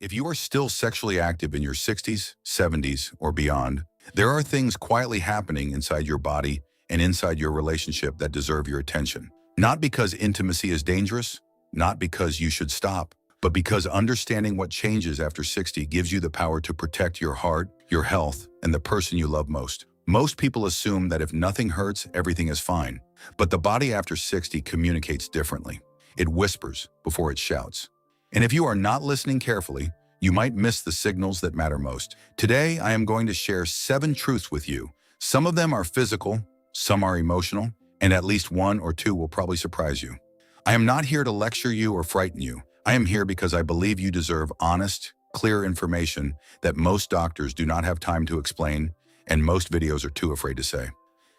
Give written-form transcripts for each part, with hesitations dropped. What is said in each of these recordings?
If you are still sexually active in your 60s, 70s, or beyond, there are things quietly happening inside your body and inside your relationship that deserve your attention. Not because intimacy is dangerous, not because you should stop, but because understanding what changes after 60 gives you the power to protect your heart, your health, and the person you love most. Most people assume that if nothing hurts, everything is fine. But the body after 60 communicates differently. It whispers before it shouts. And if you are not listening carefully, you might miss the signals that matter most. Today, I am going to share 7 truths with you. Some of them are physical, some are emotional, and at least 1 or 2 will probably surprise you. I am not here to lecture you or frighten you. I am here because I believe you deserve honest, clear information that most doctors do not have time to explain, and most videos are too afraid to say.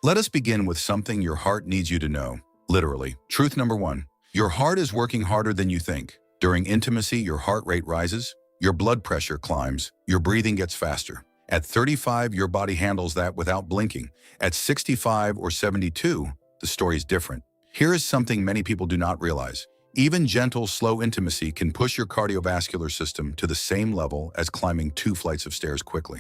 Let us begin with something your heart needs you to know. Literally. Truth number 1. Your heart is working harder than you think. During intimacy, your heart rate rises, your blood pressure climbs, your breathing gets faster. At 35, your body handles that without blinking. At 65 or 72, the story is different. Here is something many people do not realize. Even gentle, slow intimacy can push your cardiovascular system to the same level as climbing 2 flights of stairs quickly.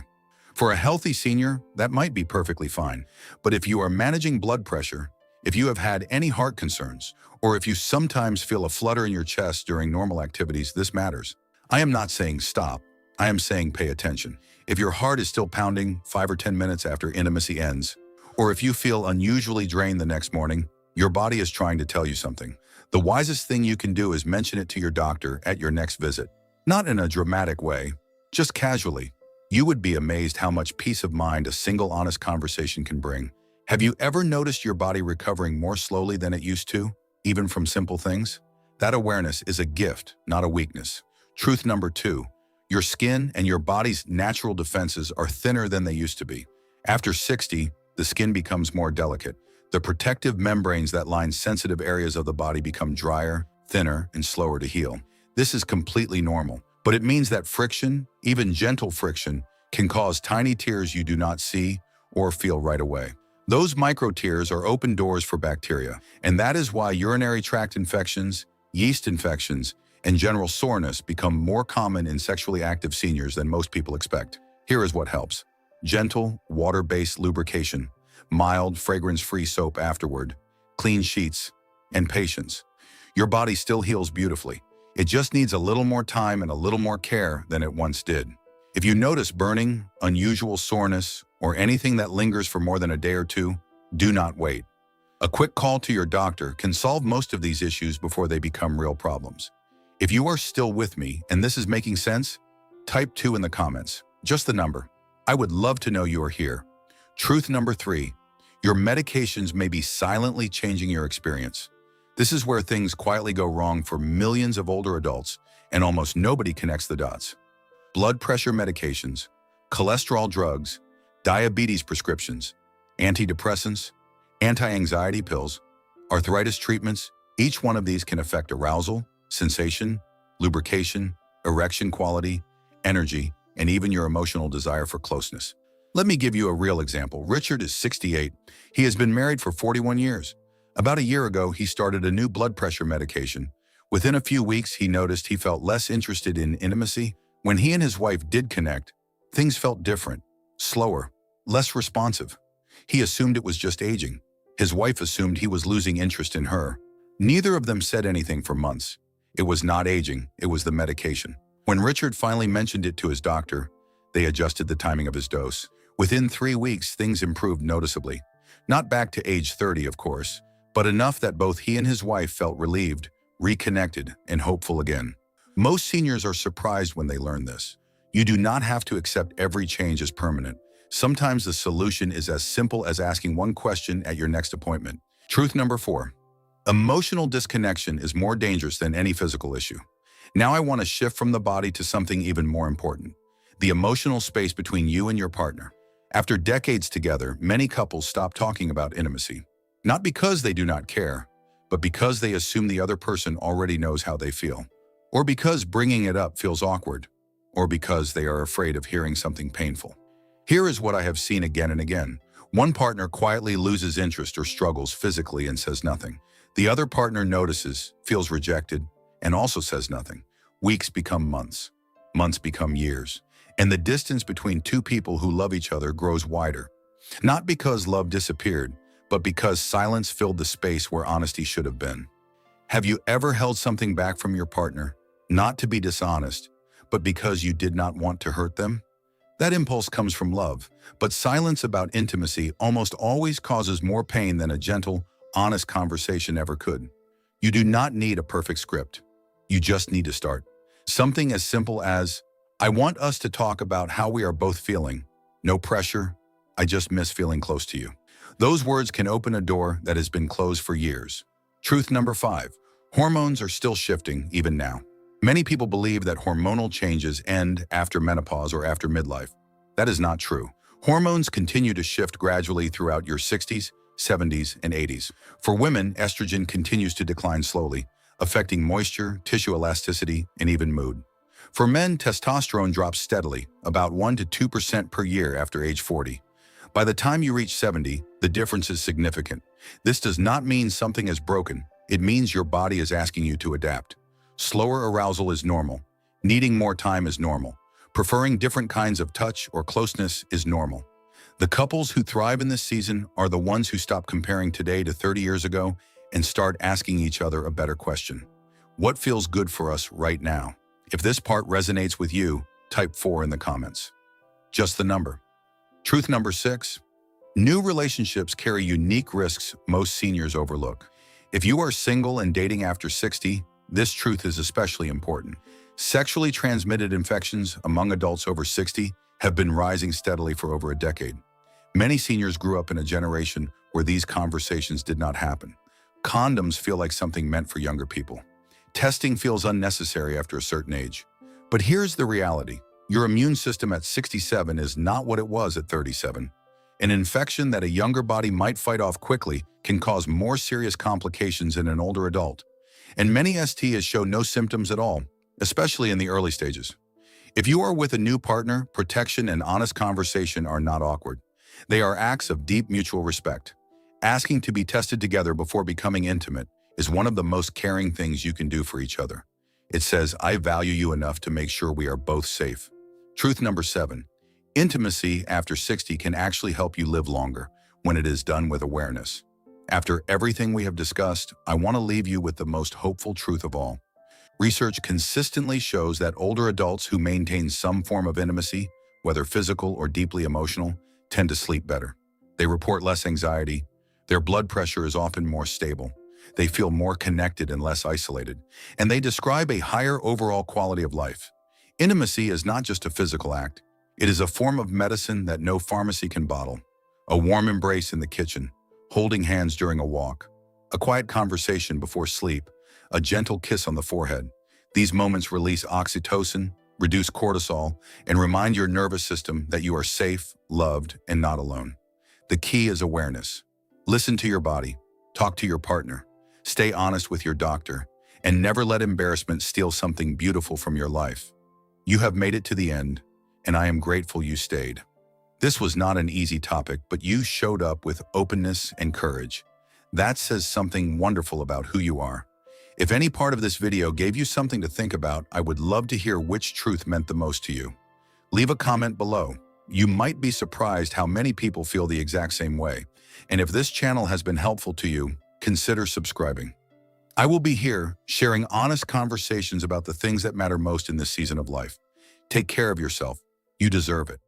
For a healthy senior, that might be perfectly fine. But if you are managing blood pressure, if you have had any heart concerns, or if you sometimes feel a flutter in your chest during normal activities, this matters. I am not saying stop. I am saying pay attention. If your heart is still pounding 5 or 10 minutes after intimacy ends, or if you feel unusually drained the next morning, your body is trying to tell you something. The wisest thing you can do is mention it to your doctor at your next visit. Not in a dramatic way, just casually. You would be amazed how much peace of mind a single honest conversation can bring. Have you ever noticed your body recovering more slowly than it used to, even from simple things? That awareness is a gift, not a weakness. Truth number 2. Your skin and your body's natural defenses are thinner than they used to be. After 60, the skin becomes more delicate. The protective membranes that line sensitive areas of the body become drier, thinner, and slower to heal. This is completely normal, but it means that friction, even gentle friction, can cause tiny tears you do not see or feel right away. Those micro tears are open doors for bacteria, and that is why urinary tract infections, yeast infections, and general soreness become more common in sexually active seniors than most people expect. Here is what helps. Gentle, water-based lubrication, mild, fragrance-free soap afterward, clean sheets, and patience. Your body still heals beautifully. It just needs a little more time and a little more care than it once did. If you notice burning, unusual soreness, or anything that lingers for more than a day or 2, do not wait. A quick call to your doctor can solve most of these issues before they become real problems. If you are still with me and this is making sense, type 2 in the comments, just the number. I would love to know you are here. Truth number 3, your medications may be silently changing your experience. This is where things quietly go wrong for millions of older adults, and almost nobody connects the dots. Blood pressure medications, cholesterol drugs, diabetes prescriptions, antidepressants, anti-anxiety pills, arthritis treatments, each one of these can affect arousal, sensation, lubrication, erection quality, energy, and even your emotional desire for closeness. Let me give you a real example. Richard is 68. He has been married for 41 years. About a year ago, he started a new blood pressure medication. Within a few weeks, he noticed he felt less interested in intimacy. When he and his wife did connect, things felt different, slower, less responsive. He assumed it was just aging. His wife assumed he was losing interest in her. Neither of them said anything for months. It was not aging, it was the medication. When Richard finally mentioned it to his doctor, they adjusted the timing of his dose. Within 3 weeks, things improved noticeably. Not back to age 30, of course, but enough that both he and his wife felt relieved, reconnected, and hopeful again. Most seniors are surprised when they learn this. You do not have to accept every change as permanent. Sometimes the solution is as simple as asking one question at your next appointment. Truth number 4. Emotional disconnection is more dangerous than any physical issue. Now I want to shift from the body to something even more important. The emotional space between you and your partner. After decades together, many couples stop talking about intimacy. Not because they do not care, but because they assume the other person already knows how they feel. Or because bringing it up feels awkward. Or because they are afraid of hearing something painful. Here is what I have seen again and again. One partner quietly loses interest or struggles physically and says nothing. The other partner notices, feels rejected, and also says nothing. Weeks become months. months become years, and the distance between two people who love each other grows wider. Not because love disappeared, but because silence filled the space where honesty should have been. Have you ever held something back from your partner, not to be dishonest, but because you did not want to hurt them? That impulse comes from love, but silence about intimacy almost always causes more pain than a gentle, honest conversation ever could. You do not need a perfect script. You just need to start. Something as simple as, "I want us to talk about how we are both feeling. No pressure. I just miss feeling close to you." Those words can open a door that has been closed for years. Truth number 5. Hormones are still shifting even now. Many people believe that hormonal changes end after menopause or after midlife. That is not true. Hormones continue to shift gradually throughout your 60s, 70s, and 80s. For women, estrogen continues to decline slowly, affecting moisture, tissue elasticity, and even mood. For men, testosterone drops steadily, about 1 to 2% per year after age 40. By the time you reach 70, the difference is significant. This does not mean something is broken. It means your body is asking you to adapt. Slower arousal is normal. Needing more time is normal. Preferring different kinds of touch or closeness is normal. The couples who thrive in this season are the ones who stop comparing today to 30 years ago and start asking each other a better question. What feels good for us right now? If this part resonates with you, type 4 in the comments. Just the number. Truth number 6. New relationships carry unique risks most seniors overlook. If you are single and dating after 60, this truth is especially important. Sexually transmitted infections among adults over 60 have been rising steadily for over a decade. Many seniors grew up in a generation where these conversations did not happen. Condoms feel like something meant for younger people. Testing feels unnecessary after a certain age. But here's the reality. Your immune system at 67 is not what it was at 37. An infection that a younger body might fight off quickly can cause more serious complications in an older adult. And many STIs show no symptoms at all, especially in the early stages. If you are with a new partner, protection and honest conversation are not awkward. They are acts of deep mutual respect. Asking to be tested together before becoming intimate is one of the most caring things you can do for each other. It says, "I value you enough to make sure we are both safe." Truth number 7. Intimacy after 60 can actually help you live longer when it is done with awareness. After everything we have discussed, I want to leave you with the most hopeful truth of all. Research consistently shows that older adults who maintain some form of intimacy, whether physical or deeply emotional, tend to sleep better. They report less anxiety. Their blood pressure is often more stable. They feel more connected and less isolated. And they describe a higher overall quality of life. Intimacy is not just a physical act. It is a form of medicine that no pharmacy can bottle. A warm embrace in the kitchen, holding hands during a walk, a quiet conversation before sleep, a gentle kiss on the forehead. These moments release oxytocin, reduce cortisol, and remind your nervous system that you are safe, loved, and not alone. The key is awareness. Listen to your body, talk to your partner, stay honest with your doctor, and never let embarrassment steal something beautiful from your life. You have made it to the end, and I am grateful you stayed. This was not an easy topic, but you showed up with openness and courage. That says something wonderful about who you are. If any part of this video gave you something to think about, I would love to hear which truth meant the most to you. Leave a comment below. You might be surprised how many people feel the exact same way. And if this channel has been helpful to you, consider subscribing. I will be here sharing honest conversations about the things that matter most in this season of life. Take care of yourself. You deserve it.